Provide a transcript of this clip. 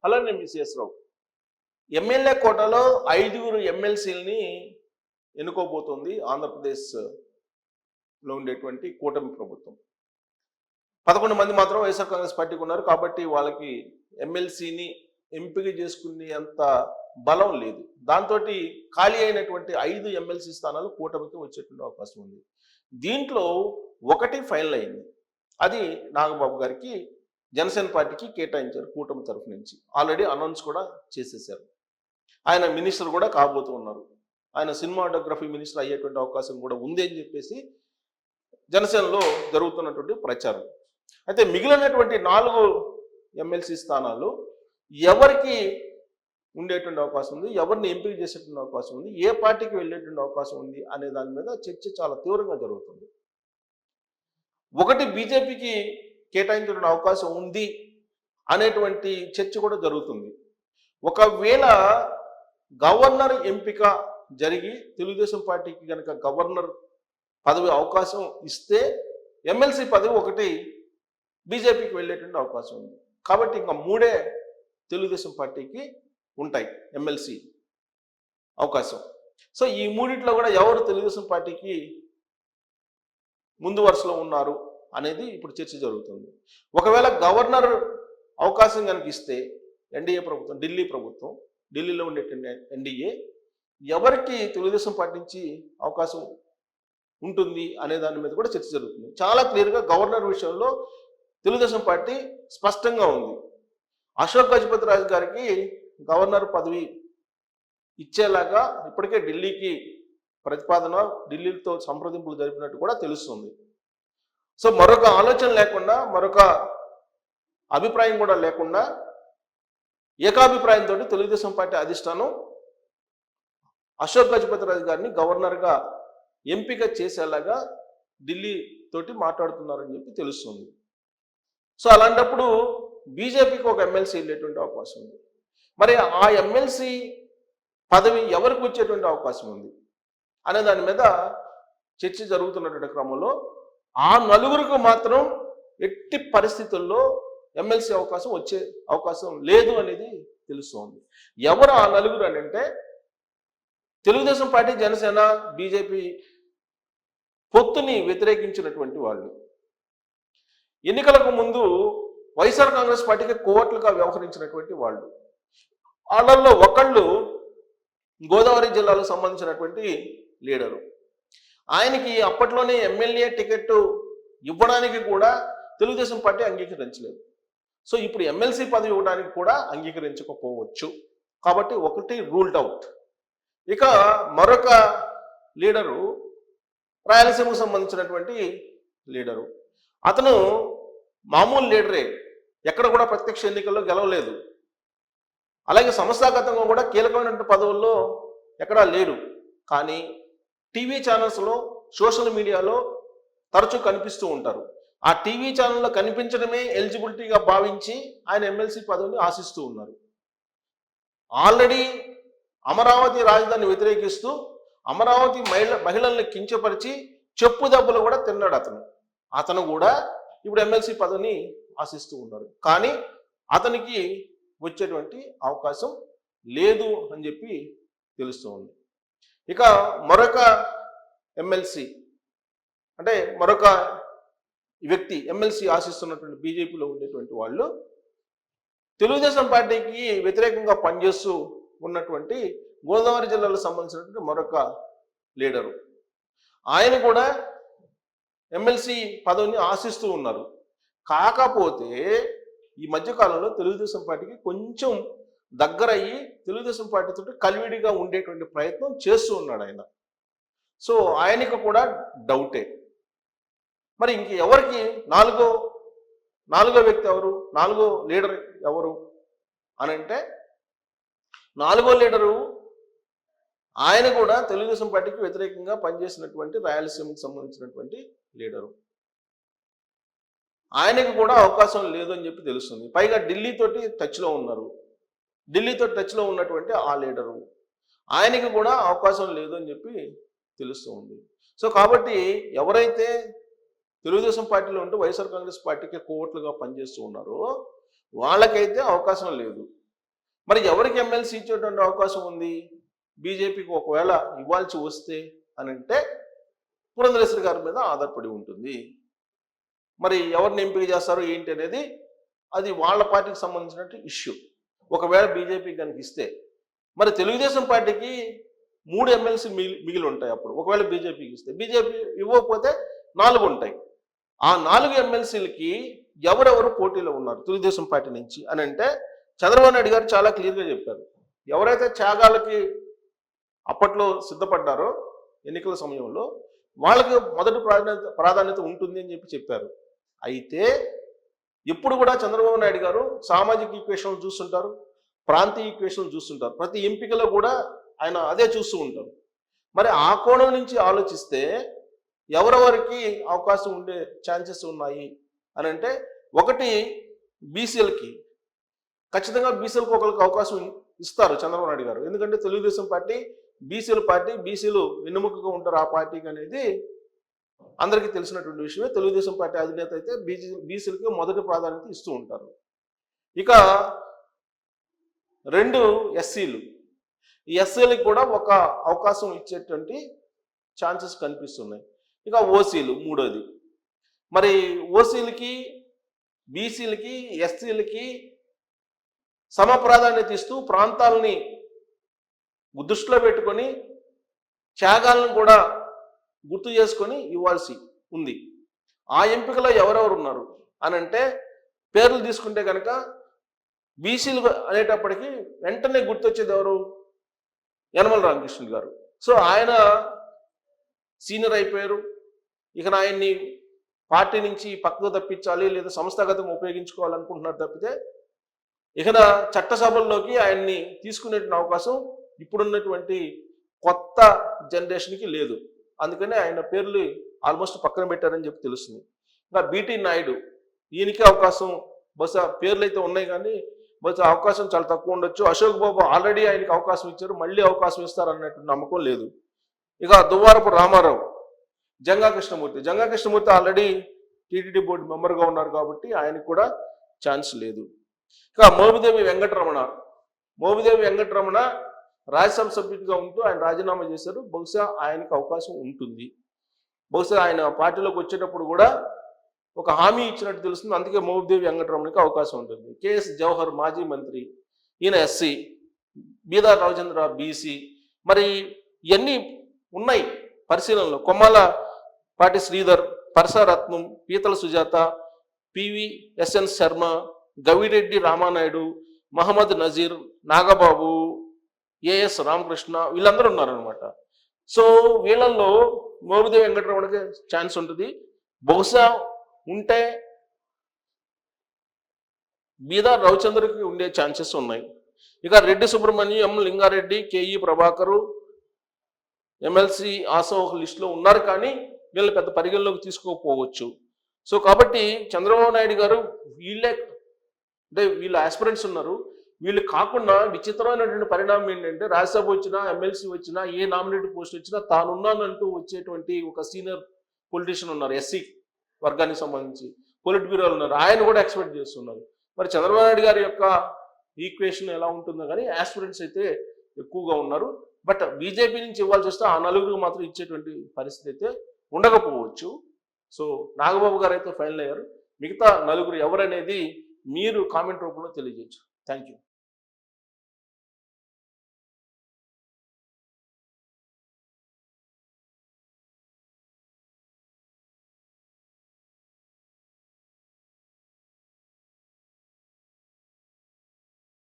అలానే మిసిఎస్ రావు ఎమ్మెల్యే కోటాలో 5 ఎమ్మెల్సీలని ఎన్నుకోబోతోంది ఆంధ్రప్రదేశ్లో ఉండేటువంటి కూటమి ప్రభుత్వం. 11 మంది మాత్రం వైఎస్ఆర్ కాంగ్రెస్ పార్టీకి ఉన్నారు. కాబట్టి వాళ్ళకి ఎమ్మెల్సీని ఎంపిక చేసుకునే అంత బలం లేదు. దాంతో ఖాళీ అయినటువంటి 5 ఎమ్మెల్సీ స్థానాలు కూటమికి వచ్చేటువంటి అవకాశం ఉంది. దీంట్లో ఒకటి ఫైనల్ అయింది. అది నాగబాబు గారికి జనసేన పార్టీకి కేటాయించారు కూటమి తరఫు నుంచి. ఆల్రెడీ అనౌన్స్ కూడా చేసేసారు. ఆయన మినిస్టర్ కూడా కాబోతూ ఉన్నారు. ఆయన సినిమాటోగ్రఫీ మినిస్టర్ అయ్యేటువంటి అవకాశం కూడా ఉంది అని చెప్పేసి జనసేనలో జరుగుతున్నటువంటి ప్రచారం. అయితే మిగిలినటువంటి 4 ఎమ్మెల్సీ స్థానాలు ఎవరికి ఉండేటువంటి అవకాశం ఉంది, ఎవరిని ఎంపిక చేసేటువంటి అవకాశం ఉంది, ఏ పార్టీకి వెళ్ళేటువంటి అవకాశం ఉంది అనే దాని మీద చర్చ చాలా తీవ్రంగా జరుగుతుంది. ఒకటి బీజేపీకి కేటాయించిన అవకాశం ఉంది అనేటువంటి చర్చ కూడా జరుగుతుంది. ఒకవేళ గవర్నర్ ఎంపిక జరిగి తెలుగుదేశం పార్టీకి కనుక గవర్నర్ పదవి అవకాశం ఇస్తే ఎమ్మెల్సీ పదవి ఒకటి బీజేపీకి వెళ్ళేటువంటి అవకాశం ఉంది. కాబట్టి ఇంకా 3 తెలుగుదేశం పార్టీకి ఉంటాయి ఎమ్మెల్సీ అవకాశం. సో ఈ 3 కూడా ఎవరు తెలుగుదేశం పార్టీకి ముందు వరుసలో ఉన్నారు అనేది ఇప్పుడు చర్చ జరుగుతుంది. ఒకవేళ గవర్నర్ అవకాశం కనుక ఇస్తే ఎన్డీఏ ప్రభుత్వం, ఢిల్లీలో ఉండేటువంటి ఎన్డీఏ ఎవరికి తెలుగుదేశం పార్టీ నుంచి అవకాశం ఉంటుంది అనే దాని మీద కూడా చర్చ జరుగుతుంది. చాలా క్లియర్గా గవర్నర్ విషయంలో తెలుగుదేశం పార్టీ స్పష్టంగా ఉంది. అశోక్ గజపతి రాజు గారికి గవర్నర్ పదవి ఇచ్చేలాగా ఇప్పటికే ఢిల్లీకి ప్రతిపాదన, ఢిల్లీతో సంప్రదింపులు జరిపినట్టు కూడా తెలుస్తుంది. సో మరొక ఆలోచన లేకుండా, మరొక అభిప్రాయం కూడా లేకుండా ఏకాభిప్రాయంతో తెలుగుదేశం పార్టీ అధిష్టానం అశోక్ గజపతి రాజు గారిని గవర్నర్గా ఎంపిక చేసేలాగా ఢిల్లీ తోటి మాట్లాడుతున్నారని చెప్పి తెలుస్తుంది. సో అలాంటప్పుడు బీజేపీకి ఒక ఎమ్మెల్సీ వెళ్ళేటువంటి అవకాశం ఉంది. మరి ఆ ఎమ్మెల్సీ పదవి ఎవరికి వచ్చేటువంటి అవకాశం ఉంది అనే దాని మీద చర్చ జరుగుతున్నటువంటి క్రమంలో ఆ 4 మాత్రం ఎట్టి పరిస్థితుల్లో ఎమ్మెల్సీ అవకాశం వచ్చే అవకాశం లేదు అనేది తెలుస్తోంది. ఎవరు ఆ 4 అని అంటే తెలుగుదేశం పార్టీ, జనసేన, బీజేపీ పొత్తుని వ్యతిరేకించినటువంటి వాళ్ళు, ఎన్నికలకు ముందు వైఎస్ఆర్ కాంగ్రెస్ పార్టీకి కోవట్లుగా వ్యవహరించినటువంటి వాళ్ళు. వాళ్ళల్లో ఒకళ్ళు గోదావరి జిల్లాలో సంబంధించినటువంటి లీడరు. ఆయనకి అప్పట్లోనే ఎమ్మెల్యే టికెట్ ఇవ్వడానికి కూడా తెలుగుదేశం పార్టీ అంగీకరించలేదు. సో ఇప్పుడు ఎమ్మెల్సీ పదవి ఇవ్వడానికి కూడా అంగీకరించకపోవచ్చు. కాబట్టి ఒకటి రూల్డ్ అవుట్. ఇక మరొక లీడరు రాయలసీమకు సంబంధించినటువంటి లీడరు. అతను మామూలు లీడరే, ఎక్కడ కూడా ప్రత్యక్ష ఎన్నికల్లో గెలవలేదు. అలాగే సంస్థాగతంగా కూడా కీలకమైనటువంటి పదవుల్లో ఎక్కడా లేడు. కానీ టీవీ ఛానల్స్లో, సోషల్ మీడియాలో తరచూ కనిపిస్తూ ఉంటారు. ఆ టీవీ ఛానల్లో కనిపించడమే ఎలిజిబిలిటీగా భావించి ఆయన ఎమ్మెల్సీ పదవిని ఆశిస్తూ ఉన్నారు. ఆల్రెడీ అమరావతి రాజధానిని వ్యతిరేకిస్తూ అమరావతి మహిళల్ని కించపరిచి చెప్పు దెబ్బలు కూడా తిన్నాడు అతను కూడా ఇప్పుడు ఎమ్మెల్సీ పదవిని ఆశిస్తూ ఉన్నారు. కానీ అతనికి వచ్చేటువంటి అవకాశం లేదు అని చెప్పి తెలుస్తూ ఉంది. ఇక మరొక ఎమ్మెల్సీ అంటే మరొక వ్యక్తి ఎమ్మెల్సీ ఆశిస్తున్నటువంటి బీజేపీలో ఉండేటువంటి వాళ్ళు తెలుగుదేశం పార్టీకి వ్యతిరేకంగా పనిచేస్తూ ఉన్నటువంటి గోదావరి జిల్లాలో సంబంధించినటువంటి మరొక లీడరు. ఆయన కూడా ఎమ్మెల్సీ పదవిని ఆశిస్తూ ఉన్నారు. కాకపోతే ఈ మధ్యకాలంలో తెలుగుదేశం పార్టీకి కొంచెం దగ్గరయ్యి తెలుగుదేశం పార్టీతో కలివిడిగా ఉండేటువంటి ప్రయత్నం చేస్తూ ఉన్నాడు ఆయన. సో ఆయనకు కూడా డౌటే. మరి ఇంక ఎవరికి నాలుగో వ్యక్తి ఎవరు, 4వ లీడర్ ఎవరు అని అంటే 4వ లీడరు ఆయన కూడా తెలుగుదేశం పార్టీకి వ్యతిరేకంగా పనిచేసినటువంటి రాయలసీమకు సంబంధించినటువంటి లీడరు. ఆయనకు కూడా అవకాశం లేదు అని చెప్పి తెలుస్తుంది. పైగా ఢిల్లీతోటి టచ్లో ఉన్నారు. ఢిల్లీతో టచ్లో ఉన్నటువంటి ఆ లీడరు ఆయనకి కూడా అవకాశం లేదు అని చెప్పి తెలుస్తూ ఉంది. సో కాబట్టి ఎవరైతే తెలుగుదేశం పార్టీలో ఉంటూ వైఎస్ఆర్ కాంగ్రెస్ పార్టీకి కోవట్లుగా పనిచేస్తూ ఉన్నారో వాళ్ళకైతే అవకాశం లేదు. మరి ఎవరికి ఎమ్మెల్సీ ఇచ్చేటువంటి అవకాశం ఉంది? బీజేపీకి ఒకవేళ ఇవ్వాల్సి వస్తే అని అంటే పురంధరేశ్వరి గారి మీద ఆధారపడి ఉంటుంది. మరి ఎవరిని ఎంపిక చేస్తారో ఏంటి అనేది అది వాళ్ళ పార్టీకి సంబంధించిన ఇష్యూ. ఒకవేళ బీజేపీకి కనుక ఇస్తే మరి తెలుగుదేశం పార్టీకి 3 ఎమ్మెల్సీ మిగిలి ఉంటాయి. అప్పుడు ఒకవేళ బీజేపీకి ఇస్తే, బీజేపీ ఇవ్వకపోతే 4 ఉంటాయి. ఆ 4 ఎమ్మెల్సీలకి ఎవరెవరు పోటీలో ఉన్నారు తెలుగుదేశం పార్టీ నుంచి అని అంటే చంద్రబాబు నాయుడు గారు చాలా క్లియర్గా చెప్పారు. ఎవరైతే త్యాగాలకి అప్పట్లో సిద్ధపడ్డారో ఎన్నికల సమయంలో వాళ్ళకి మొదటి ప్రాధాన్యత ఉంటుంది అని చెప్పారు. అయితే ఎప్పుడు కూడా చంద్రబాబు నాయుడు గారు సామాజిక ఈక్వేషన్లు చూస్తుంటారు, ప్రాంతీయ ఈక్వేషన్లు చూస్తుంటారు. ప్రతి ఎంపికలో కూడా ఆయన అదే చూస్తూ ఉంటారు. మరి ఆ కోణం నుంచి ఆలోచిస్తే ఎవరెవరికి అవకాశం ఉండే ఛాన్సెస్ ఉన్నాయి అని అంటే, ఒకటి బీసీలకి, ఖచ్చితంగా బీసీలకు ఒకరికి అవకాశం ఇస్తారు చంద్రబాబు నాయుడు గారు. ఎందుకంటే తెలుగుదేశం పార్టీ బీసీల పార్టీ, బీసీలు వెన్నుముకగా ఉంటారు ఆ పార్టీకి అనేది అందరికీ తెలిసినటువంటి విషయమే. తెలుగుదేశం పార్టీ అధినేత అయితే బీసీలకి మొదటి ప్రాధాన్యత ఇస్తూ ఉంటారు. ఇక 2 ఎస్సీలు, ఈ ఎస్సీలకు కూడా ఒక అవకాశం ఇచ్చేటువంటి ఛాన్సెస్ కనిపిస్తున్నాయి. ఇక ఓసీలు మూడోది. మరి ఓసీలకి, బీసీలకి, ఎస్సీలకి సమ ప్రాధాన్యత ఇస్తూ ప్రాంతాలని దృష్టిలో పెట్టుకొని త్యాగాలను కూడా గుర్తు చేసుకొని ఇవ్వాల్సి ఉంది. ఆ ఎంపికలో ఎవరెవరు ఉన్నారు అని అంటే పేర్లు తీసుకుంటే కనుక బీసీలు అనేటప్పటికీ వెంటనే గుర్తొచ్చేది ఎవరు? యనమల రామకృష్ణుడు గారు. సో ఆయన సీనియర్ అయిపోయారు. ఇక ఆయన్ని పార్టీ నుంచి పక్కకు తప్పించాలి లేదా సంస్థాగతంగా ఉపయోగించుకోవాలనుకుంటున్నారు తప్పితే ఇక చట్టసభల్లోకి ఆయన్ని తీసుకునేటువంటి అవకాశం ఇప్పుడున్నటువంటి కొత్త జనరేషన్కి లేదు. అందుకని ఆయన పేర్లు ఆల్మోస్ట్ పక్కన పెట్టారని చెప్పి తెలుస్తుంది. ఇంకా బీటీ నాయుడు, ఈయనకి అవకాశం బహుశా పేర్లు అయితే ఉన్నాయి కానీ బహుశా అవకాశం చాలా తక్కువ ఉండొచ్చు. అశోక్ బాబు ఆల్రెడీ ఆయనకి అవకాశం ఇచ్చారు, మళ్ళీ అవకాశం ఇస్తారన్నట్టు నమ్మకం లేదు. ఇక Duvvarapu Ramarao, Janga Krishnamurthy already TTD board మెంబర్గా ఉన్నారు కాబట్టి ఆయనకు కూడా ఛాన్స్ లేదు. ఇక మోపిదేవి వెంకటరమణ రాజ్యసభ సభ్యుడిగా ఉంటూ ఆయన రాజీనామా చేశారు. బహుశా ఆయనకు అవకాశం ఉంటుంది. బహుశా ఆయన పార్టీలోకి వచ్చేటప్పుడు కూడా ఒక హామీ ఇచ్చినట్టు తెలుస్తుంది. అందుకే మోపిదేవి వెంకటరమణకి అవకాశం ఉంటుంది. కేఎస్ జవహర్ మాజీ మంత్రి, ఈయన ఎస్సీ. బీదా రామచంద్ర బీసీ. మరి ఇవన్నీ ఉన్నాయి పరిశీలనలో. కొమ్మాల పాటి శ్రీధర్, పరసరత్నం, పీతల సుజాత, పివిఎస్ఎన్ శర్మ, గవిరెడ్డి రామానాయుడు, మహమ్మద్ నజీర్, నాగబాబు, ఏఎస్ రామకృష్ణ, వీళ్ళందరూ ఉన్నారనమాట. సో వీళ్ళల్లో మోపిదేవి వెంకటరమణకి ఛాన్స్ ఉంటుంది. బహుశా ఉంటే బీదా రవిచంద్రకి ఉండే ఛాన్సెస్ ఉన్నాయి. ఇక రెడ్డి సుబ్రహ్మణ్యం, లింగారెడ్డి, కేఈ ప్రభాకరు ఎమ్మెల్సీ ఆసో ఒక లిస్టులో ఉన్నారు కానీ వీళ్ళు పెద్ద పరిగణలోకి తీసుకోకపోవచ్చు. సో కాబట్టి చంద్రబాబు నాయుడు గారు వీళ్ళ ఆస్పిరెంట్స్ ఉన్నారు. వీళ్ళు కాకుండా విచిత్రమైనటువంటి పరిణామం ఏంటంటే రాజ్యసభ వచ్చినా, ఎమ్మెల్సీ వచ్చినా, ఏ నామినేటెడ్ పోస్ట్ వచ్చినా తానున్నానంటూ వచ్చేటువంటి ఒక సీనియర్ పొలిటీషియన్ ఉన్నారు. ఎస్సీ వర్గానికి సంబంధించి పొలిట్ బ్యూరోలు ఉన్నారు. ఆయన కూడా ఎక్స్పెక్ట్ చేస్తున్నారు. మరి చంద్రబాబు నాయుడు గారి యొక్క ఈక్వేషన్ ఎలా ఉంటుందో కానీ ఆస్పిరెంట్స్ అయితే ఎక్కువగా ఉన్నారు. బట్ బీజేపీ నుంచి ఇవ్వాల్సి వస్తే ఆ 4 మాత్రం ఇచ్చేటువంటి పరిస్థితి అయితే ఉండకపోవచ్చు. సో నాగబాబు గారు అయితే ఫైనల్ అయ్యారు. మిగతా 4 ఎవరనేది మీరు కామెంట్ రూపంలో తెలియజేయచ్చు. Thank you.